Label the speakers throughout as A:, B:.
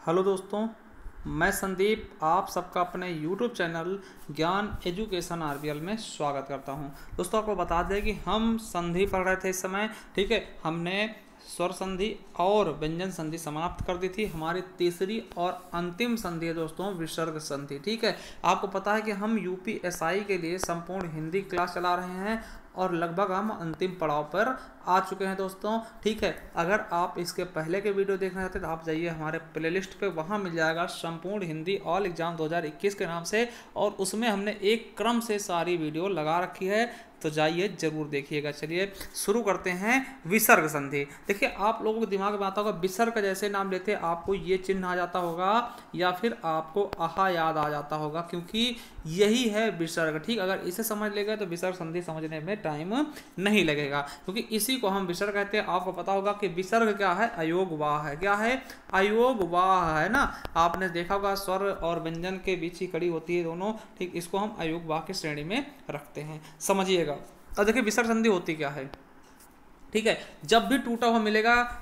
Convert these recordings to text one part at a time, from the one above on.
A: Hello दोस्तों, मैं संदीप आप सबका अपने YouTube चैनल ज्ञान एजुकेशन आरबीएल में स्वागत करता हूं। दोस्तों, आपको बता दें कि हम संधि पढ़ रहे थे इस समय। ठीक है, हमने स्वर संधि और व्यंजन संधि समाप्त कर दी थी। हमारी तीसरी और अंतिम संधि है दोस्तों विसर्ग संधि। ठीक है, आपको पता है कि हम यूपीएसआई के लिए संपूर्ण हिंदी क्लास चला रहे हैं और लगभग हम अंतिम पड़ाव पर आ चुके हैं दोस्तों। ठीक है, अगर आप इसके पहले के वीडियो देखना चाहते हैं तो आप जाइए हमारे प्लेलिस्ट पे, वहाँ मिल जाएगा संपूर्ण हिंदी ऑल एग्जाम 2021 के नाम से, और उसमें हमने एक क्रम से सारी वीडियो लगा रखी है, तो जाइए जरूर देखिएगा। चलिए शुरू करते हैं विसर्ग संधि। देखिए, आप लोगों के दिमाग में आता होगा विसर्ग जैसे नाम लेते आपको ये चिन्ह आ जाता होगा या फिर आपको आहा याद आ जाता होगा, क्योंकि यही है विसर्ग। ठीक, अगर इसे समझ लेगा तो विसर्ग संधि समझने में टाइम नहीं लगेगा, क्योंकि इसी को हम विसर्ग कहते हैं। आपको पता होगा कि विसर्ग क्या है, अयोग वाह है। क्या है, अयोग वाह है ना। आपने देखा होगा स्वर और व्यंजन के बीच ही कड़ी होती है दोनों। ठीक, इसको हम अयोग वाह की श्रेणी में रखते हैं, समझिएगा। अब देखिए विसर्ग संधि होती क्या है। ठीक है, जब भी टूटा हुआ मिलेगा,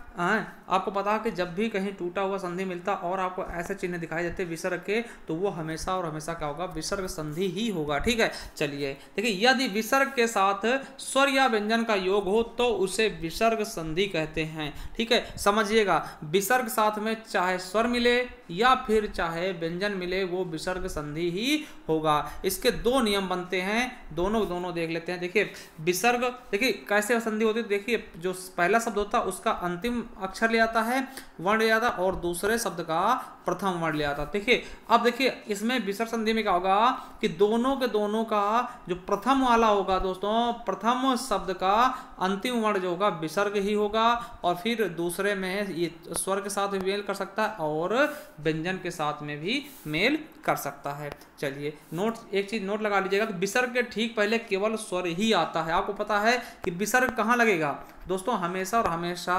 A: आपको पता है कि जब भी कहीं टूटा हुआ संधि मिलता और आपको ऐसे चिन्ह दिखाई देते विसर्ग के, तो वो हमेशा और हमेशा क्या होगा, विसर्ग संधि ही होगा। ठीक है, चलिए देखिए, यदि विसर्ग के साथ स्वर या व्यंजन का योग हो तो उसे विसर्ग संधि कहते हैं। ठीक है, समझिएगा, विसर्ग साथ में चाहे स्वर मिले या फिर चाहे व्यंजन मिले, वो विसर्ग संधि ही होगा। इसके दो नियम बनते हैं, दोनों देख लेते हैं। देखिए विसर्ग, देखिए कैसे संधि होती है। देखिए, जो पहला शब्द होता है उसका अंतिम अक्षर ले आता है, वर्ण ले आता, और दूसरे शब्द का प्रथम वर्ण ले आता। देखिए, अब देखिए इसमें विसर्ग संधि में क्या होगा कि दोनों के दोनों का जो प्रथम वाला होगा दोस्तों, प्रथम शब्द का अंतिम वर्ण जो होगा विसर्ग ही होगा, और फिर दूसरे में ये स्वर के साथ भी मेल कर सकता है और व्यंजन के साथ में भी मेल कर सकता है। चलिए एक चीज नोट लगा लीजिएगा कि विसर्ग के ठीक पहले केवल स्वर ही आता है। आपको पता है कि विसर्ग कहाँ लगेगा दोस्तों, हमेशा और हमेशा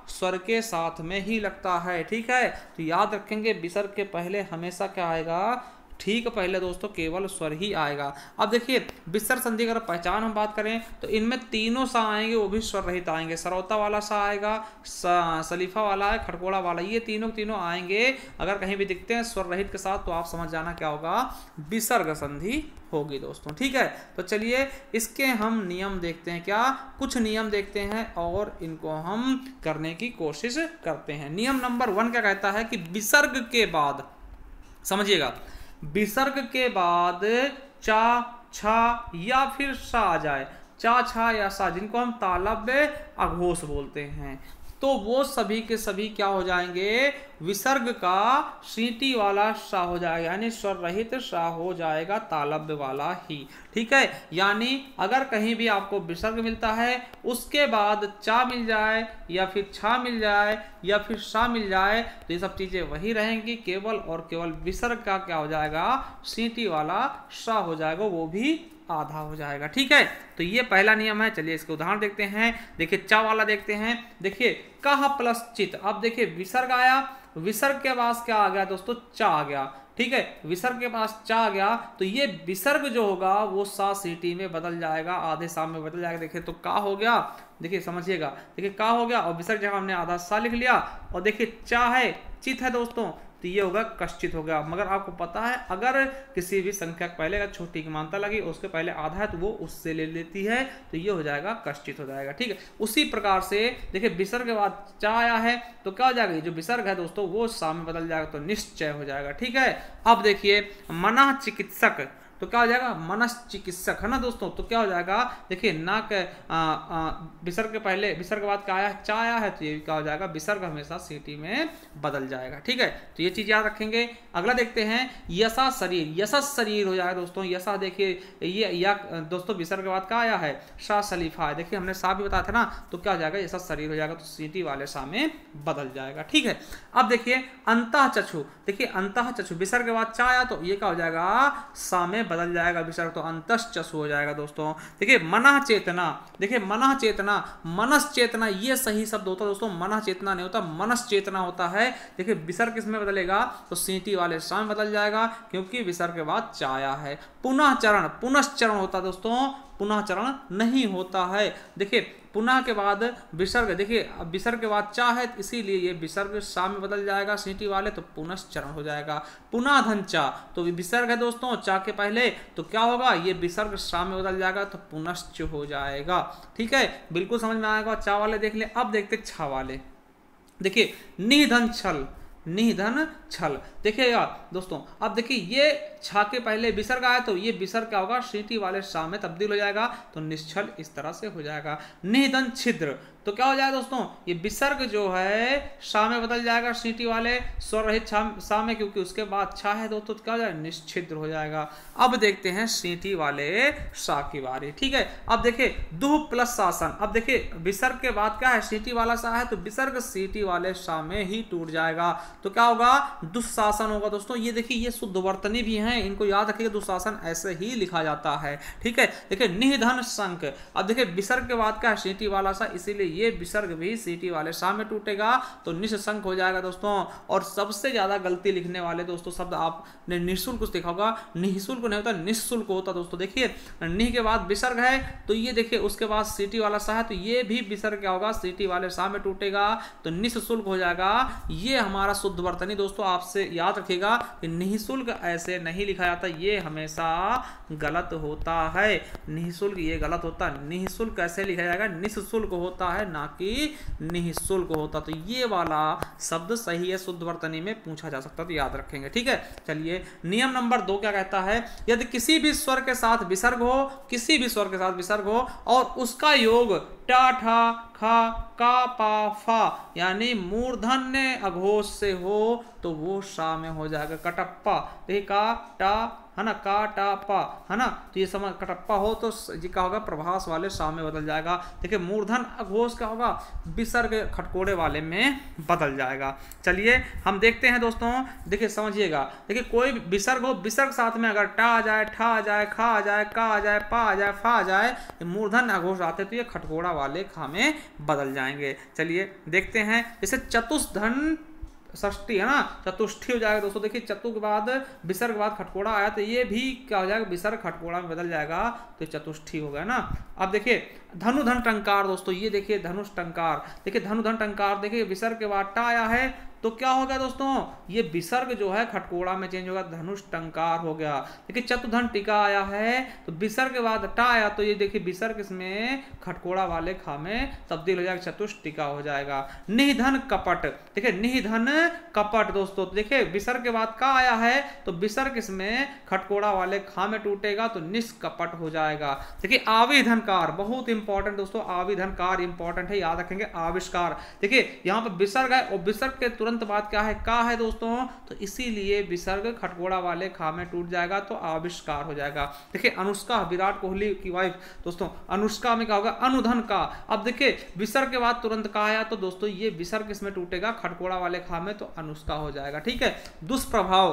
A: स्वर के साथ में ही लगता है। ठीक है, तो याद रखेंगे विसर्ग के पहले हमेशा क्या आएगा, ठीक पहले दोस्तों केवल स्वर ही आएगा। अब देखिए विसर्ग संधि अगर पहचान हम बात करें तो इनमें तीनों सा आएंगे, वो भी स्वर रहित आएंगे। सरौता वाला सा आएगा, सलीफा वाला है, खड़कोड़ा वाला, ये तीनों आएंगे। अगर कहीं भी दिखते हैं स्वर रहित के साथ तो आप समझ जाना क्या होगा, विसर्ग संधि होगी दोस्तों। ठीक है, तो चलिए इसके हम नियम देखते हैं। क्या कुछ नियम देखते हैं और इनको हम करने की कोशिश करते हैं। नियम नंबर 1 क्या कहता है कि विसर्ग के बाद, समझिएगा, विसर्ग के बाद चा, छा या फिर सा आ जाए, चा, छा या सा, जिनको हम तालव्य अघोष बोलते हैं, तो वो सभी के सभी क्या हो जाएंगे, विसर्ग का सीटी वाला सा हो जाएगा, यानी स्वर रहित सा हो जाएगा, तालव्य वाला ही। ठीक है, यानी अगर कहीं भी आपको विसर्ग मिलता है उसके बाद चा मिल जाए या फिर छा मिल जाए या फिर सा मिल जाए, तो ये सब चीजें वही रहेंगी, केवल और केवल विसर्ग का क्या हो जाएगा, सीटी वाला सा हो जाएगा, वो भी आधा हो जाएगा। ठीक है, तो ये पहला नियम है। चलिए इसके उदाहरण देखते हैं। देखिए चा वाला देखते हैं। देखिए कह प्लस चित, अब देखिए विसर्ग आया, विसर्ग के पास क्या आ गया दोस्तों, चा आ गया। ठीक है, विसर्ग के पास चा आ गया, तो ये विसर्ग जो होगा वो सा सीटी में बदल जाएगा, आधे सा में बदल जाएगा। देखिए तो का हो गया, देखिए समझिएगा, देखिए का हो गया और विसर्ग जगह हमने आधा सा लिख लिया, और देखिए चा है, चित है दोस्तों, तो ये होगा कश्चित हो गया। मगर आपको पता है अगर किसी भी संख्या के पहले अगर छोटी की मानता लगी उसके पहले आधा है तो वो उससे ले लेती है, तो ये हो जाएगा कश्चित हो जाएगा। ठीक है, उसी प्रकार से देखिए विसर्ग के बाद चा आया है तो क्या हो जाएगा, जो विसर्ग है दोस्तों वो सा में बदल जाएगा, तो निश्चय हो जाएगा। ठीक है, अब देखिए मनः चिकित्सक, तो क्या हो जाएगा, मनश्चिकित्सक है ना दोस्तों, तो क्या हो जाएगा, देखिए ना के विसर्ग के पहले, विसर्ग के बाद क्या आया, चा आया है, तो ये क्या हो जाएगा, विसर्ग हमेशा सीटी में बदल जाएगा। ठीक है, तो ये चीज याद रखेंगे। अगला देखते हैं यशा शरीर, यशस शरीर हो जाएगा दोस्तों। यशा देखिए ये या दोस्तों विसर्ग के बाद क्या आया है, सा सलीफा है, देखिए हमने सा भी बताया था ना, तो क्या हो जाएगा, यशस शरीर हो जाएगा, तो सीटी वाले सा में बदल जाएगा। ठीक है, अब देखिए अंतः चक्षु, देखिए अंतः चक्षु विसर्ग के बाद चा आया तो ये क्या हो जाएगा, सा में बदल जाएगा विसर्ग, तो अंतश्चक्षु हो जाएगा दोस्तों। देखिए मनः चेतना, देखिए मनः चेतना, मनस चेतना, ये सही शब्द होता है दोस्तों, मनः चेतना नहीं होता, मनस चेतना होता है। देखिए विसर्ग किसमें बदलेगा, तो सीटी वाले सा में बदल जाएगा, क्योंकि विसर्ग के बाद चाया है। पुनः चरण, पुनश्चरण होता है दोस्तों, पुनः चरण नहीं होता है। देखिए पुनः के बाद विसर्ग, देखिए विसर्ग के बाद चा है, इसीलिए ये विसर्ग सा में बदल जाएगा सीटी वाले, तो पुनश्चरण हो जाएगा। पुनः धन चा, तो विसर्ग है दोस्तों चा के पहले, तो क्या होगा, ये विसर्ग सा में बदल जाएगा, तो पुनश्च हो जाएगा। ठीक है, बिल्कुल समझ में आएगा। चा वाले देख ले। अब देखते छा वाले। देखिए निधन छल, निधन छल। देखिए यार दोस्तों, अब देखिए ये छा के पहले विसर्ग आया, तो ये विसर्ग क्या होगा, सीटी वाले सा में तब्दील हो जाएगा, तो निश्चल इस तरह से हो जाएगा। निधन छिद्र, तो क्या हो जाएगा दोस्तों, ये विसर्ग जो है सा में बदल जाएगा सीटी वाले स्वर रहित सा में, क्योंकि उसके बाद छा है दोस्तों, तो क्या हो जाएगा, निश्चिद्र हो जाएगा। अब देखते हैं सीटी वाले सा की बारी। ठीक है, अब देखिए दुह प्लस शासन। अब देखिए विसर्ग के बाद क्या है, सीटी वाला सा है, तो विसर्ग सीटी वाले सा में ही टूट जाएगा, तो क्या होगा, दुशासन होगा दोस्तों। ये देखिए ये शुद्ध वर्तनी भी हैं, इनको याद रखिएगा, दुशासन ऐसे ही लिखा जाता है। ठीक है, देखिए निधन शंक। अब देखिए विसर्ग के बाद क्या है, सीटी वाला सा, इसीलिए ये विसर्ग भी सीटी वाले सा में टूटेगा, तो निशंक हो जाएगा दोस्तों। और सबसे ज्यादा गलती लिखने वाले दोस्तों शब्द आपने निःशुल्क देखा होगा, निःशुल्क नहीं होता, निःशुल्क होता दोस्तों। देखिए निह के बाद विसर्ग है, तो ये देखिए उसके बाद सीटी वाला सा है, तो ये भी विसर्ग क्या होगा, सीटी वाले सा में टूटेगा, तो निःशुल्क हो जाएगा। ये हमारा शुद्ध वर्तनी दोस्तों, आपसे याद रखिएगा कि निःशुल्क ऐसे नहीं लिखा जाता, ये हमेशा गलत होता है। निःशुल्क ये गलत होता है, निःशुल्क कैसे लिखा जाएगा, निःशुल्क होता है, ना कि निःशुल्क होता। तो ये वाला शब्द सही है, शुद्ध वर्तनी में पूछा जा सकता, तो याद रखेंगे। ठीक है, चलिए नियम नंबर 2 क्या कहता है, यदि किसी भी स्वर के साथ विसर्ग हो, किसी भी स्वर के साथ विसर्ग हो और उसका योग टा ठा खा का पा फा यानी मूर्धन्य अघोष से हो, तो वो सा में हो जाएगा। कटप्पा, देखिए का टा है ना, का टा पा है ना, तो ये समझ कटप्पा हो तो जी का होगा, प्रभास वाले सा में बदल जाएगा। देखिए मूर्धन अघोष क्या होगा, विसर्ग खटकोड़े वाले में बदल जाएगा। चलिए हम देखते हैं दोस्तों, देखिए समझिएगा। देखिए कोई विसर्ग हो, विसर्ग साथ में अगर टा आ जाए, ठा आ जाए, खा आ जाए, का आ जाए, पा आ जाए, फा आ जाए, मूर्धन अघोष आते, तो ये खटकोड़ा वाले खा में बदल जाएंगे। चलिए देखते हैं, जैसे चतुष्धन षष्ठी है ना, चतुष्ठी हो जाएगा दोस्तों। देखिए चतु के बाद विसर्ग के बाद खटकोड़ा आया, तो ये भी क्या हो जाएगा, विसर्ग खटकोड़ा में बदल जाएगा, तो चतुष्ठी हो गया ना। अब देखिए धनुधन टंकार दोस्तों, ये देखिए धनुष टंकार। देखिए धनुधन टंकार, देखिए विसर्ग के बाद टा आया है, तो क्या हो गया दोस्तों, ये विसर्ग जो है खटकोड़ा में चेंज होगा, धनुष टंकार हो गया। देखिए चतुधन टीका आया है, तो विसर्ग के बाद टा आया, तो ये देखिए विसर्ग इसमें खटकोड़ा वाले खा में तब्दील हो जाएगा, चतुष्टिका हो जाएगा। निधन कपट, देखिए निधन कपट दोस्तों, तो देखिए विसर्ग के बाद का आया है, तो विसर्ग इसमें खटकोड़ा वाले खा में टूटेगा, तो निष्कपट हो जाएगा। देखिए आविधनकार, बहुत इंपॉर्टेंट दोस्तों, आविधनकार इंपॉर्टेंट है, याद रखेंगे। आविष्कार, देखिए यहाँ पर विसर्ग है और विसर्ग के तुरंत बाद क्या है, का है दोस्तों, तो इसीलिए विसर्ग खटकोड़ा वाले खा में टूट जाएगा, तो आविष्कार हो जाएगा। देखिए अनुष्का, विराट कोहली की वाइफ दोस्तों, अनुष्का में क्या होगा, अनुधन का। अब देखिए विसर्ग के बाद तुरंत का आया, तो दोस्तों ये विसर्ग इसमें टूटेगा खटकोड़ा वाले खा में, तो अनुष्का हो जाएगा। ठीक है, दुष्प्रभाव,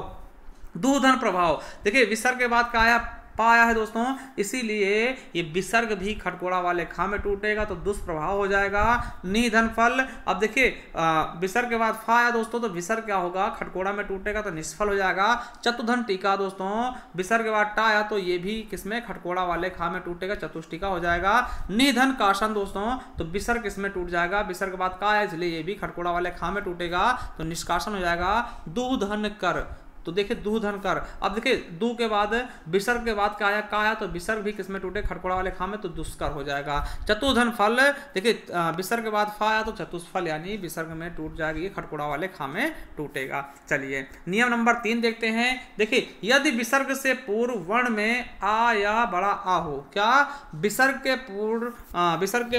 A: दुधन प्रभाव, देखिए विसर्ग के बाद का आया, पाया है दोस्तों, इसीलिए ये विसर्ग भी खटकोड़ा वाले खा में टूटेगा, तो दुष्प्रभाव हो जाएगा। निधन फल, अब देखिए विसर्ग के बाद फा आया दोस्तों, तो विसर्ग क्या होगा, खटकोड़ा में टूटेगा, तो निष्फल हो जाएगा। चतुधन टीका दोस्तों, विसर्ग के बाद टा आया, तो ये भी किसमें, खटकोड़ा वाले खा में टूटेगा, चतुष्टिका हो जाएगा। निधन काशन दोस्तों, तो विसर्ग इसमें टूट जाएगा, विसर्ग के बाद का आया, इसलिए ये भी खटकोड़ा वाले खा में टूटेगा, तो निष्कासन हो जाएगा। दूधन कर, तो देखिए दूधन कर। अब देखिए दू के बाद विसर्ग के बाद क्या आया, का आया, तो विसर्ग भी किसमें टूटे, खटकोड़ा वाले खा में, तो दुष्कर हो जाएगा। चतुधन फल, देखिए विसर्ग के बाद फा आया, तो चतुष्फल यानी विसर्ग में टूट जाएगा, ये खटकोड़ा वाले खा में टूटेगा। चलिए नियम नंबर 3 देखते हैं। देखिए यदि विसर्ग से पूर्व वर्ण में आ या बड़ा आ हो, क्या विसर्ग के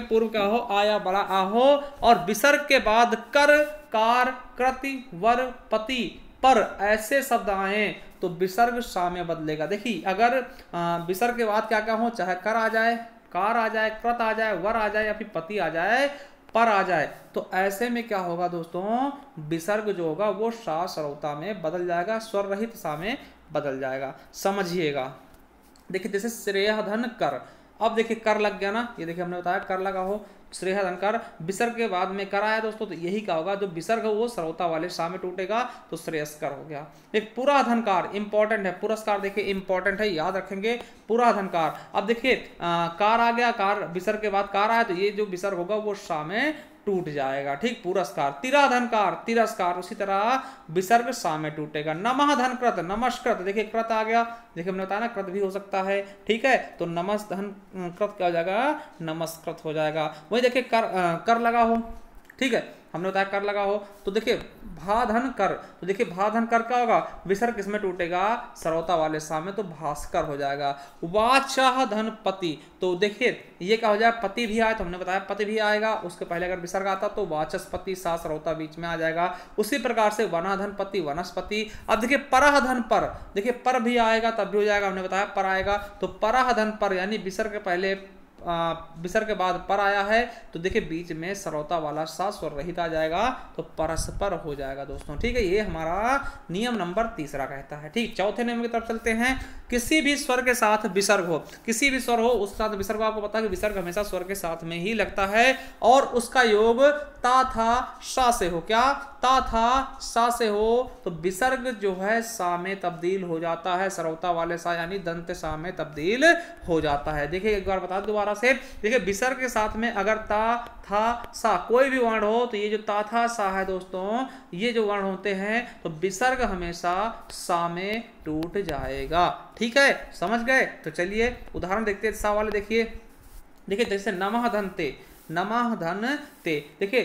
A: पूर्व क्या हो, आ या बड़ा आ हो, और विसर्ग के बाद कर, कार, कृति, वर, पति, पर ऐसे शब्द आए, तो विसर्ग सा में बदलेगा। देखिए अगर विसर्ग के बाद क्या क्या हो, चाहे कर आ जाए, कार आ जाए, कृत आ जाए, वर आ जाए, या फिर पति आ जाए, पर आ जाए, तो ऐसे में क्या होगा दोस्तों, विसर्ग जो होगा वो सा सरौता में बदल जाएगा, स्वर रहित सा में बदल जाएगा। समझिएगा, देखिए जैसे श्रेयधन कर, अब देखिए कर लग गया ना, ये देखिए हमने बताया कर लगा हो, श्रेय धन कर, विसर्ग के बाद में कर आया दोस्तों, तो यही क्या होगा, जो विसर्ग है वो सरौता वाले सा में टूटेगा तो श्रेयस्कर हो गया। एक पूरा धनकार इंपॉर्टेंट है, पुरस्कार देखिए इंपॉर्टेंट है, याद रखेंगे पूरा धनकार। अब देखिए कार आ गया, कार विसर्ग के बाद कार आया, तो ये जो विसर्ग होगा वो सा में टूट जाएगा, ठीक। पुरस्कार, तिराधनकार, तिरस्कार, उसी तरह विसर्ग सा में टूटेगा। नमः धन कृत, नमस्कृत, देखिए कृत आ गया, देखिए हमने बताया ना कृत भी हो सकता है, ठीक है। तो नमस् धन कृत क्या हो जाएगा, नमस्कृत हो जाएगा। वही देखिए कर लगा हो, ठीक है, हमने बताया कर लगा हो, तो देखिए भाधन कर, तो देखिए भाधन कर क्या होगा, विसर्ग किसमें टूटेगा, सरौता वाले सा में, तो भास्कर हो जाएगा। वाचा धन पति, तो देखिए ये क्या हो जाएगा, पति भी आया, तो हमने बताया पति भी आएगा, उसके पहले अगर विसर्ग आता तो वाचस्पति सा सरौता बीच में आ जाएगा। उसी प्रकार से वनाधन पति, वनस्पति। अब देखिए परह धन पर, देखिए पर भी आएगा तब भी हो जाएगा, हमने बताया पर आएगा, तो परह धन पर यानी विसर्ग के पहले विसर्ग के बाद पर आया है, तो देखिए बीच में सरौता वाला सा स्वर रहित आ जाएगा, तो परस्पर हो जाएगा दोस्तों, ठीक है। ये हमारा नियम नंबर तीसरा कहता है, ठीक। चौथे नियम की तरफ चलते हैं। किसी भी स्वर के साथ विसर्ग हो, किसी भी स्वर हो उस साथ विसर्ग, आपको पता है कि विसर्ग हमेशा स्वर के साथ में ही लगता है, और उसका योग ता था सा से हो, क्या ता था सा से हो, तो विसर्ग जो है सा में तब्दील हो जाता है, सरौता वाले सा यानी दंत सा में तब्दील हो जाता है। देखिए एक बार बता दोबारा से, देखिए विसर्ग के साथ में अगर ता था सा कोई भी वर्ण हो, तो ये जो ता था सा है दोस्तों, ये जो वर्ण होते हैं तो विसर्ग हमेशा सा में टूट जाएगा, ठीक है, समझ गए। तो चलिए उदाहरण देखते हैं सा वाले, देखिए जैसे नमः धनते, नमः धन ते, देखिए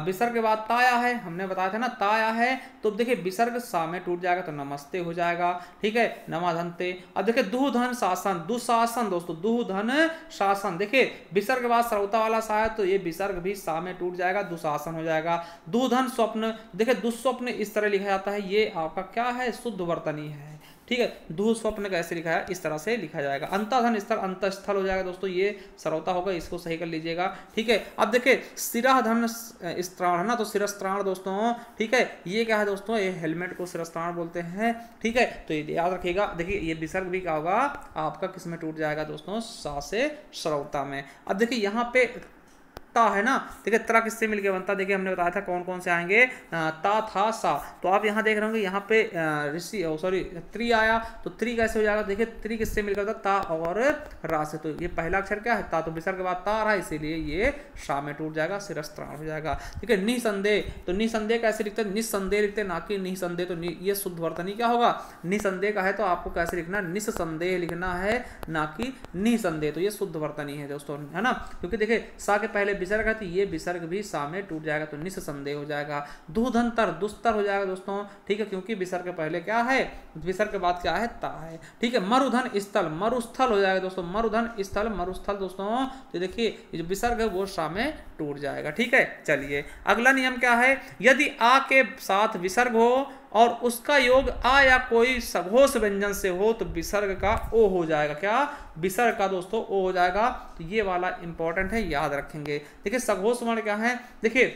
A: विसर्ग के बाद ताया है, हमने बताया था ना ताया है, तो देखिए विसर्ग सा में टूट जाएगा तो नमस्ते हो जाएगा, ठीक है, नमः धन ते। अब देखिए दुधन शासन, दुशासन दोस्तों, दुधन शासन, देखिए विसर्ग के बाद सरौता वाला सा है, तो ये विसर्ग भी सा में टूट जाएगा, दुशासन हो जाएगा। दुधन स्वप्न, देखिए दुस्वप्न इस तरह लिखा जाता है, ये आपका क्या है, शुद्ध वर्तनी है, ठीक है। दुस्वप्न कैसे लिखा है, इस तरह से लिखा जाएगा। अंतधन स्थल, अंतस्थल हो जाएगा दोस्तों, ये सरौता होगा, इसको सही कर लीजिएगा, ठीक है। अब देखिए सिराधन स्त्राण है ना, तो सिरस्त्राण दोस्तों, ठीक है, ये क्या है दोस्तों, ये हेलमेट को सिरस्त्राण बोलते हैं, ठीक है। तो ये याद रखिएगा, देखिए ये विसर्ग भी क्या होगा आपका किस में टूट जाएगा दोस्तों, सा से सरौता में। अब देखिए यहाँ पे ता है ना, देखिए त्र किससे मिलके बनता है, देखिए हमने बताया था कौन कौन से आएंगे, ता था सा, तो आप यहाँ देख रहे होंगे यहाँ पे त्रि आया, तो त्रि कैसे हो जाएगा, देखिए त्रि किससे मिलकर था, ता और रा से, तो ये पहला अक्षर क्या है ता, तो विसर्ग के बाद ता रहा, इसीलिए ये सा में टूट जाएगा, सिरस्त्राण हो जाएगा, ठीक है। निसंदेह, तो निसंदेह कैसे लिखते हैं, निसंदेह लिखते ना कि निसंदेह, तो ये शुद्ध वर्तनी क्या होगा, निसंदेह का है तो आपको कैसे लिखना, निसंदेह लिखना है ना कि निसंदेह, तो ये शुद्ध वर्तनी है दोस्तों, है ना, क्योंकि देखिए सा के पहले विसर्ग है, तो ये विसर्ग भी सा में टूट जाएगा, तो निसंदेह हो जाएगा। दुधंतर, दुस्तर हो जाएगा दोस्तों, ठीक है, क्योंकि विसर्ग के पहले क्या है, विसर्ग के बाद क्या है, ता है, ठीक है। मरुधन स्थल, मरुस्थल हो जाएगा दोस्तों, मरुधन स्थल, मरुस्थल दोस्तों, तो देखिए ये जो विसर्ग है वो सा में टूट जाएगा, ठीक है। चलिए अगला नियम क्या है, यदि आ के साथ विसर्ग हो और उसका योग आ या कोई सघोष व्यंजन से हो, तो विसर्ग का ओ हो जाएगा, क्या विसर्ग का दोस्तों ओ हो जाएगा, तो ये वाला इंपॉर्टेंट है, याद रखेंगे। देखिए सघोष वर्ण क्या है, देखिए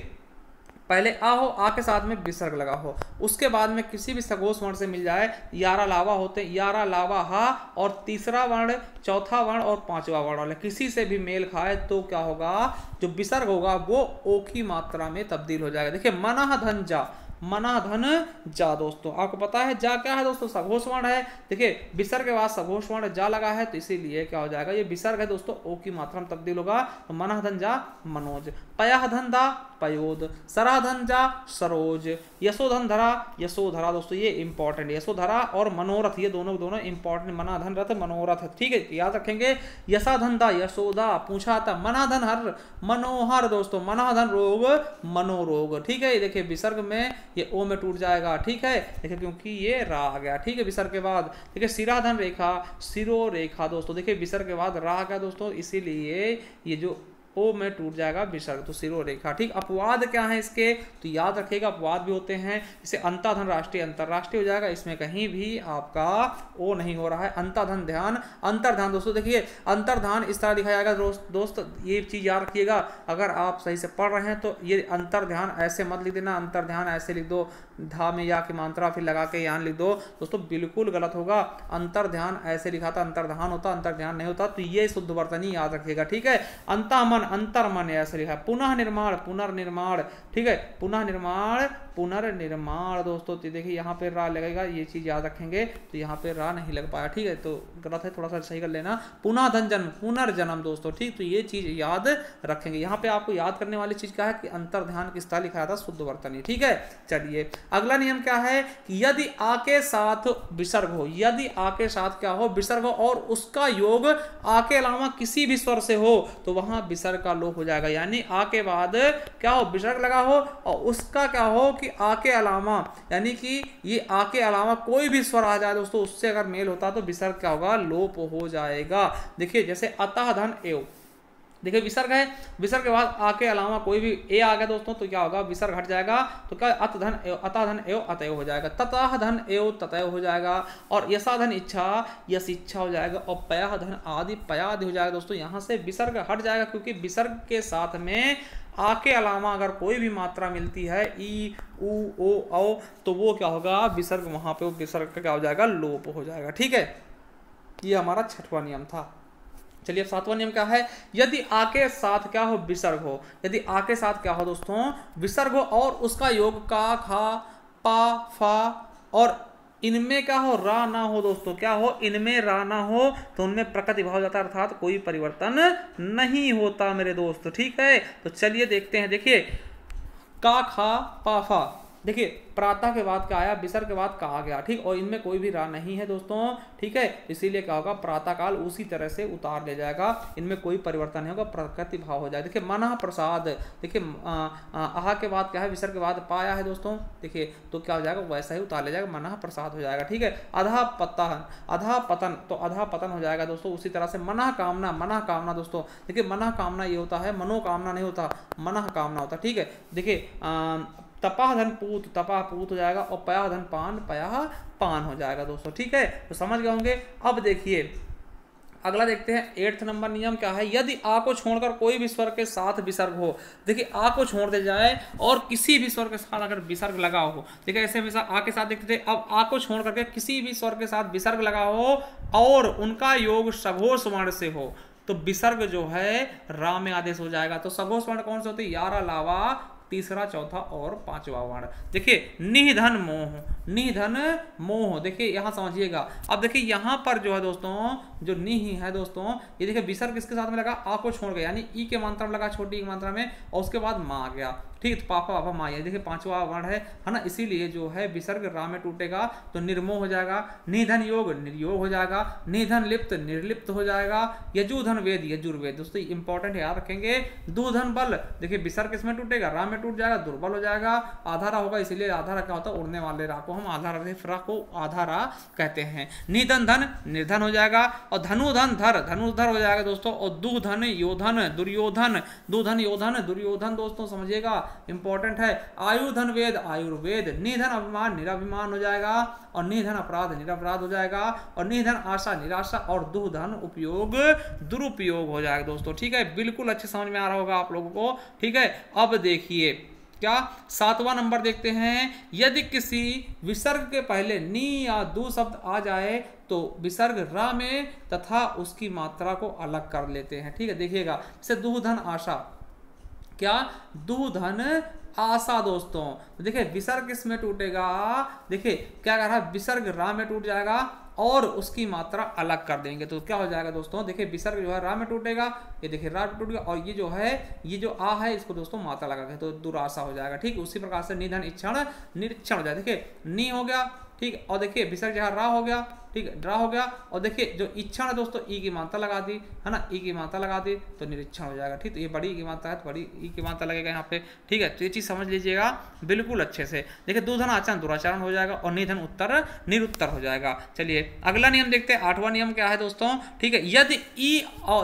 A: पहले आ हो, आ के साथ में विसर्ग लगा हो, उसके बाद में किसी भी सघोष वर्ण से मिल जाए, यारा लावा होते हैं, यारा लावा हा, और तीसरा वर्ण, चौथा वर्ण और पांचवा वर्ण वाले किसी से भी मेल खाए तो क्या होगा, जो विसर्ग होगा वो ओ की मात्रा में तब्दील हो जाएगा। देखिए मना धन जा, मना धन जा दोस्तों, आपको पता है जा क्या है दोस्तों, सघोष वर्ण है, देखिए विसर्ग के बाद सघोष वर्ण जा लगा है, तो इसीलिए क्या हो जाएगा, ये विसर्ग है दोस्तों, ओ की मात्रा में तब्दील होगा, तो मना धन जा मनोज, पया धन दा पयोद, सराधन जा सरोज, यशोधन धरा यशोधरा दोस्तों, ये इंपॉर्टेंट, यशोधरा और मनोरथ ये दोनों इंपॉर्टेंट, मनाधन रथ मनोरथ, ठीक है, याद रखेंगे। यशाधन दा यशोदा, पूछा था मनाधन हर मनोहर दोस्तों, मनाधन रोग मनोरोग, ठीक है। देखिए विसर्ग में ये ओ में टूट जाएगा, ठीक है, देखिए क्योंकि ये रा आ गया, ठीक है, विसर्ग के बाद। देखिए सिराधन रेखा, सिरो रेखा दोस्तों, देखिए विसर्ग के बाद रा आ गया दोस्तों, इसीलिए ये जो ओ में टूट जाएगा विसर्ग, तो सिरो रेखा। ठीक, अपवाद क्या है इसके, तो याद रखिएगा अपवाद भी होते हैं, जैसे अंताधन राष्ट्रीय अंतरराष्ट्रीय हो जाएगा, इसमें कहीं भी आपका ओ नहीं हो रहा है। अंताधन ध्यान, अंतर्धान दोस्तों देखिए अंतर्धान इस तरह लिखा जाएगा दोस्त ये चीज याद रखिएगा, अगर आप सही से पढ़ रहे हैं तो ये अंतर्ध्यान ऐसे मत लिख देना, अंतर्ध्यान ऐसे लिख दो, धा में या की मात्रा फिर लगा के यहाँ लिख दो दोस्तों, बिल्कुल गलत होगा। अंतर्ध्यान ऐसे लिखा था, अंतर्धान होता, अंतर्ध्यान नहीं होता, तो ये शुद्ध वर्तनी याद रखिएगा। ठीक है, अंतःमन अंतर्मन ऐसे लिखा है। पुनः निर्माण पुनर्निर्माण, ठीक है, पुनः निर्माण पुनर्निर्माण दोस्तों, तो देखिए यहाँ पे रा लगेगा, ये चीज याद रखेंगे, तो यहाँ पे रा नहीं लग पाया। ठीक है, तो गलत है, थोड़ा सा सही कर लेना। पुनः धन जन्म पुनर्जन्म दोस्तों, ठीक, तो ये चीज याद रखेंगे। यहाँ पे आपको याद करने वाली चीज क्या है कि अंतर्ध्यान किस तरह लिखा था, शुद्ध वर्तनी। ठीक है, चलिए अगला नियम क्या है कि यदि आ के साथ विसर्ग हो, यदि आ के साथ क्या हो, विसर्ग हो और उसका योग आ के अलावा किसी भी स्वर से हो तो वहां विसर्ग का लोप हो जाएगा। यानी आ के बाद क्या हो, विसर्ग लगा हो और उसका क्या हो कि आ के अलावा, यानी कि ये आ के अलावा कोई भी स्वर आ जाए दोस्तों, उससे अगर मेल होता तो विसर्ग क्या होगा, लोप हो जाएगा। देखिए जैसे अतः धन एव, देखिए विसर्ग है, विसर्ग के बाद आ के अलावा कोई भी ए आ गया दोस्तों तो क्या होगा, विसर्ग हट जाएगा, तो क्या अत धन एव, अतः धन एव अतएव हो जाएगा, ततः धन एव ततएव हो जाएगा, और यसा धन इच्छा यस इच्छा हो जाएगा, और पया धन आदि पयादि हो जाएगा दोस्तों। यहाँ से विसर्ग हट जाएगा क्योंकि विसर्ग के साथ में आ के अलावा अगर कोई भी मात्रा मिलती है ई उ ओ औ, तो वो क्या होगा, विसर्ग वहां पे विसर्ग का क्या हो जाएगा, लोप हो जाएगा। ठीक है, ये हमारा छठवां नियम था। चलिए अब सातवां नियम क्या है, यदि आ के साथ क्या हो, विसर्ग हो, यदि आ के साथ क्या हो दोस्तों, विसर्ग हो और उसका योग का खा पा फा और इनमें क्या हो, रा ना हो दोस्तों, क्या हो, इनमें रा ना हो, तो उनमें प्रकृति भाव जाता है, अर्थात कोई परिवर्तन नहीं होता मेरे दोस्त। ठीक है, तो चलिए देखते हैं, देखिए का खा पा फा, देखिए प्रातः के बाद क्या आया, विसर्ग के बाद का आ गया। ठीक, और इनमें कोई भी रा नहीं है दोस्तों। ठीक है, इसीलिए क्या होगा, प्रातः काल उसी तरह से उतार ले जाएगा, इनमें कोई परिवर्तन नहीं होगा, प्रकृति भाव हो जाएगा। देखिए मनः प्रसाद, देखिए आहा के बाद क्या है, विसर्ग के बाद पाया है दोस्तों, देखिए तो क्या हो जाएगा, वैसा ही उतार ले जाएगा, मनः प्रसाद हो जाएगा। ठीक है, अधा पतन, अधा पतन, तो अधा पतन हो जाएगा दोस्तों। उसी तरह से मनः कामना, मनः कामना दोस्तों, देखिए मनः कामना ये होता है, मनोकामना नहीं होता, मनः कामना होता। ठीक है, देखिए तपाह धन पूत, तपाह पूत हो जाएगा, और पया धन पान, पया पान हो जाएगा दोस्तों। ठीक है, तो समझ गए होंगे। अब देखिए अगला देखते हैं, 8th नंबर नियम क्या है, यदि आ को छोड़कर कोई भी स्वर के साथ विसर्ग हो, देखिए आ को छोड़ दे जाए और किसी भी स्वर के साथ अगर विसर्ग लगा हो, देखिए ऐसे हमेशा आ के साथ देखते थे, अब आ को छोड़ करके किसी भी स्वर के साथ विसर्ग लगा हो और उनका योग सघोष वर्ण से हो, तो विसर्ग जो है रा में आदेश हो जाएगा। तो सघोष वर्ण कौन से होते हैं, यारा लावा, तीसरा चौथा और पांचवा वर्ण। देखिए निधन मोह, निधन मोह, देखिए यहां समझिएगा। अब देखिए यहां पर जो है दोस्तों, जो निहि है दोस्तों, ये देखिए विसर्ग किसके साथ में लगा, आ को छोड़ गया, यानी ई के मात्रा में लगा, छोटी ई की मात्रा में, और उसके बाद मां आ गया। ठीक, तो पापा पापा माँ, ये देखिए पांचवा वर्ण है ना, इसीलिए जो है विसर्ग रा में टूटेगा तो निर्मोह हो जाएगा, निधन योग निर्योग हो जाएगा, निधन लिप्त निर्लिप्त हो जाएगा, यजुधन वेद यजुर्वेद। दोस्तों इंपॉर्टेंट याद रखेंगे। दूधन बल, देखिए विसर्ग किसमें टूटेगा, रा में टूट जाएगा, दुर्बल हो जाएगा, आधारा होगा, इसीलिए आधारा क्या होता है, उड़ने वाले रा को हम आधारा को आधारा कहते हैं। निधन धन निर्धन हो जाएगा, और धनुधन धर धनुधर हो जाएगा दोस्तों, और दुधन योधन दुर्योधन, दुधन योधन दुर्योधन दोस्तों समझिएगा, इंपॉर्टेंट है। आयुधन वेद आयुर्वेद, निधन अभिमान निराभिमान हो जाएगा, और निधन अपराध निरपराध हो जाएगा, और निधन आशा निराशा, और दुधन उपयोग दुरुपयोग हो जाएगा दोस्तों। ठीक है, बिल्कुल अच्छे समझ में आ रहा होगा आप लोगों को। ठीक है, अब देखिए क्या 7वां नंबर देखते हैं, यदि किसी विसर्ग के पहले नी या दू शब्द आ जाए तो विसर्ग रा में तथा उसकी मात्रा को अलग कर लेते हैं। ठीक है, देखिएगा जैसे दुधन आशा, क्या दुधन आशा दोस्तों, देखिए विसर्ग किसमें टूटेगा, देखिए क्या कर रहा है, विसर्ग रा में टूट जाएगा और उसकी मात्रा अलग कर देंगे, तो क्या हो जाएगा दोस्तों, देखिए विसर्ग जो है रा में टूटेगा, ये देखिए रा टूट गया, और ये जो है ये जो आ है इसको दोस्तों मात्रा लगा के तो दुराशा हो जाएगा। ठीक, उसी प्रकार से निधन इच्छण निरीक्षण हो जाएगा, देखिए नी हो गया, ठीक, और देखिए विसर्ग जहाँ रा हो गया, ठीक ड्रा हो गया, और देखिए जो इच्छा है दोस्तों ई की मात्रा लगा दी है ना, ई की मात्रा लगा दी तो निरीक्षण हो जाएगा। ठीक, तो ये बड़ी ई की मात्रा है तो बड़ी ई की मात्रा लगेगा यहाँ पे। ठीक है, तो ये चीज समझ लीजिएगा बिल्कुल अच्छे से। देखिए दूधन आचरण दुराचरण हो जाएगा, और निधन उत्तर निरुत्तर हो जाएगा। चलिए अगला नियम देखते हैं, 8वां नियम क्या है दोस्तों। ठीक है, यदि ई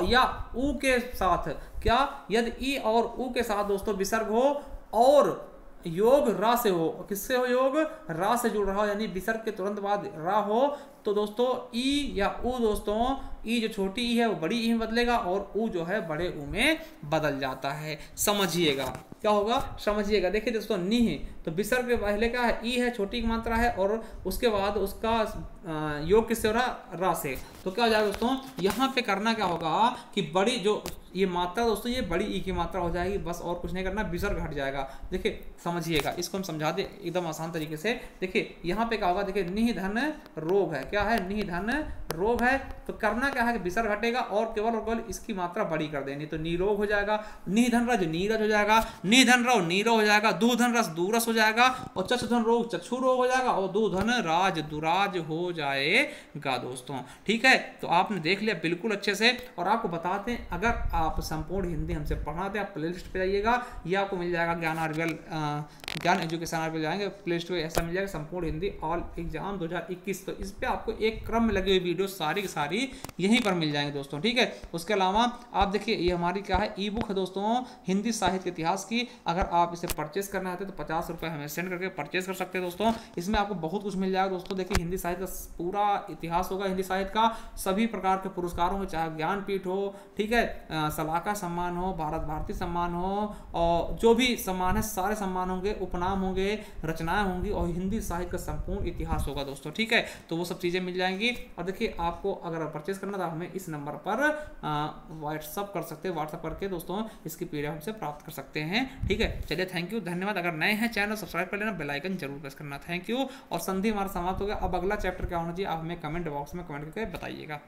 A: या ऊ के साथ क्या, यदि ई और उ के साथ दोस्तों विसर्ग हो और योग रा से हो, किससे हो, योग रा से जुड़ रहा हो, यानी विसर्ग के तुरंत बाद रा हो, तो दोस्तों ई या उ दोस्तों, ई जो छोटी ई है वो बड़ी ई में बदलेगा और उ जो है बड़े उ में बदल जाता है। समझिएगा क्या होगा, समझिएगा। देखिए दोस्तों निह, तो विसर्ग के पहले क्या है, ई है, छोटी की मात्रा है, और उसके बाद उसका योग किससे हो रहा, रा से। तो क्या हो जाएगा दोस्तों, यहाँ पे करना क्या होगा कि बड़ी जो ये मात्रा दोस्तों, ये बड़ी ई की मात्रा हो जाएगी, बस और कुछ नहीं करना, विसर्ग हट जाएगा। देखिए समझिएगा, इसको हम समझा दे एकदम आसान तरीके से। देखिए यहाँ पे क्या होगा, देखिए निह धन रोग है, क्या है, निह धन रोग है, तो करना क्या है कि विसर्ग हटेगा और केवल इसकी मात्रा बड़ी कर देनी, तो निरोग हो जाएगा। निह धन रज नीरज हो जाएगा, निह धन रव नीरो हो जाएगा, दू धन रस दूरस हो जाएगा, और चक्षु धन रोग चक्षु रोग हो जाएगा, और दू धन राज दुराज हो जाएगा दोस्तों। ठीक है, तो आपने देख लिया बिल्कुल अच्छे से। और आपको बताते हैं, अगर आप संपूर्ण हिंदी हमसे पढ़ाते हैं, आप प्ले लिस्ट पे जाइएगा, ये आपको मिल जाएगा ज्ञान एजुकेशन आरबीएल जाएंगे, प्ले लिस्ट पे ऐसा मिल जाएगा संपूर्ण हिंदी ऑल एग्जाम 2021। तो इस पे आपको एक क्रम में लगी हुई वीडियो सारी की सारी यहीं पर मिल जाएंगे दोस्तों। ठीक है, उसके अलावा आप देखिए ये हमारी क्या है, ई बुक है दोस्तों हिंदी साहित्य इतिहास की। अगर आप इसे परचेस करना चाहते हैं तो 50 रुपये हमें सेंड करके परचेस कर सकते हैं दोस्तों। इसमें आपको बहुत कुछ मिल जाएगा दोस्तों। देखिए हिंदी साहित्य का पूरा इतिहास होगा, हिंदी साहित्य का सभी प्रकार के पुरस्कारों में, चाहे ज्ञानपीठ हो, ठीक है, सलाहकार सम्मान हो, भारत भारती सम्मान हो, और जो भी सम्मान है सारे सम्मान होंगे, उपनाम होंगे, रचनाएं होंगी, और हिंदी साहित्य का संपूर्ण इतिहास होगा दोस्तों। ठीक है, तो वो सब चीज़ें मिल जाएंगी। और देखिए आपको अगर परचेस करना तो हमें इस नंबर पर व्हाट्सअप कर सकते हैं, व्हाट्सअप करके दोस्तों इसकी PDF हमसे प्राप्त कर सकते हैं। ठीक है, चलिए थैंक यू, धन्यवाद। अगर नए हैं चैनल सब्सक्राइब कर लेना, बेल आइकन जरूर प्रेस करना। Thank you. और संधि हमारा समाप्त हो गया। अब अगला चैप्टर क्या होना चाहिए आप हमें कमेंट बॉक्स में कमेंट करके बताइएगा।